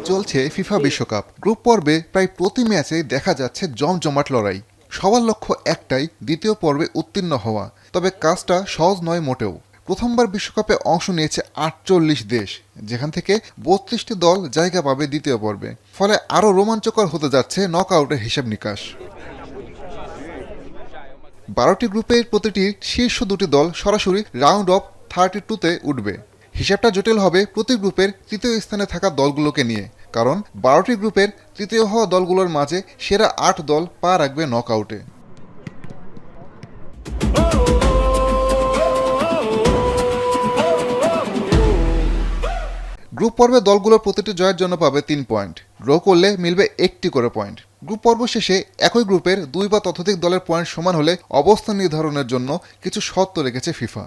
চলছে ফিফা বিশ্বকাপ গ্রুপ পর্বে প্রায় প্রতি ম্যাচে দেখা যাচ্ছে জমজমাট লড়াই। সবার লক্ষ্য একটাই, দ্বিতীয় পর্বে উত্তীর্ণ হওয়া। তবে কাজটা সহজ নয় মোটেও। প্রথমবার বিশ্বকাপে অংশ নিয়েছে ৪৮ দেশ, যেখান থেকে ৩২টি দল জায়গা পাবে দ্বিতীয় পর্বে। ফলে আরও রোমাঞ্চকর হতে যাচ্ছে নকআউটের হিসাব নিকাশ। ১২টি গ্রুপের প্রতিটির শীর্ষ দুটি দল সরাসরি রাউন্ড অফ 32-তে উঠবে। হিসাবটা জটিল হবে প্রতি গ্রুপের তৃতীয় স্থানে থাকা দলগুলোকে নিয়ে, কারণ ১২টি গ্রুপের তৃতীয় হওয়া দলগুলোর মাঝে সেরা ৮ দল পা রাখবে নকআউটে। গ্রুপ পর্বে দলগুলোর প্রতিটি জয়ের জন্য পাবে ৩ পয়েন্ট, ড্র করলে মিলবে ১টি করে পয়েন্ট। গ্রুপ পর্ব শেষে একই গ্রুপের ২ বা ততোধিক দলের পয়েন্ট সমান হলে অবস্থান নির্ধারণের জন্য কিছু শর্ত রেখেছে ফিফা।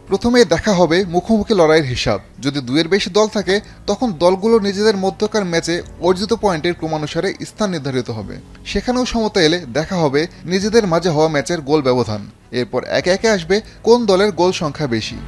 প্রথমে দেখা হবে মুখোমুখি লড়াইয়ের হিসাব। যদি ২-এর বেশি দল থাকে, তখন দলগুলো নিজেদের মধ্যকার ম্যাচে অর্জিত পয়েন্টের ক্রমানুসারে স্থান নির্ধারিত হবে। সেখানেও সমতা এলে দেখা হবে নিজেদের মাঝে হওয়া ম্যাচের গোল ব্যবধান। এরপর একে একে আসবে কোন দলের গোল সংখ্যা বেশি।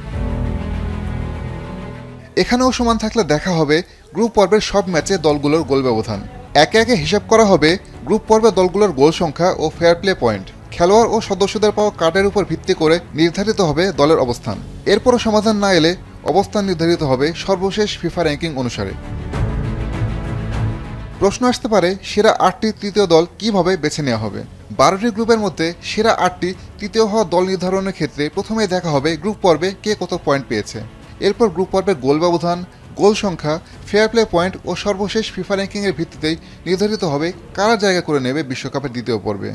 এখানেও সমান থাকলে দেখা হবে গ্রুপ পর্বের সব ম্যাচে দলগুলোর গোল ব্যবধান। একে একে হিসাব করা হবে গ্রুপ পর্বে দলগুলোর গোল সংখ্যা ও ফেয়ার প্লে পয়েন্ট। খেলোয়াড় ও সদস্যদের পাওয়া কার্ডের উপর ভিত্তি করে নির্ধারিত হবে দলের অবস্থান। এরপরও সমাধান না এলে অবস্থান নির্ধারিত হবে সর্বশেষ ফিফা র্যাঙ্কিং অনুসারে। প্রশ্ন আসতে পারে, সেরা ৮টি তৃতীয় দল কিভাবে বেছে নেওয়া হবে? ১২টি গ্রুপের মধ্যে সেরা ৮টি তৃতীয় হওয়া দল নির্ধারণের ক্ষেত্রে প্রথমে দেখা হবে গ্রুপ পর্বে কে কত পয়েন্ট পেয়েছে। এরপর গ্রুপ পর্বের গোল ব্যবধান, গোল সংখ্যা, ফেয়ার প্লে পয়েন্ট ও সর্বশেষ ফিফা র্যাঙ্কিংয়ের ভিত্তিতেই নির্ধারিত হবে কারা জায়গা করে নেবে বিশ্বকাপের দ্বিতীয় পর্বে।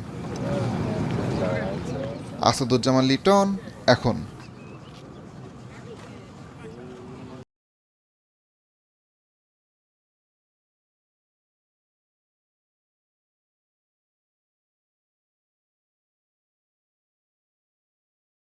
আসাদুজ্জামান লিটন, এখন।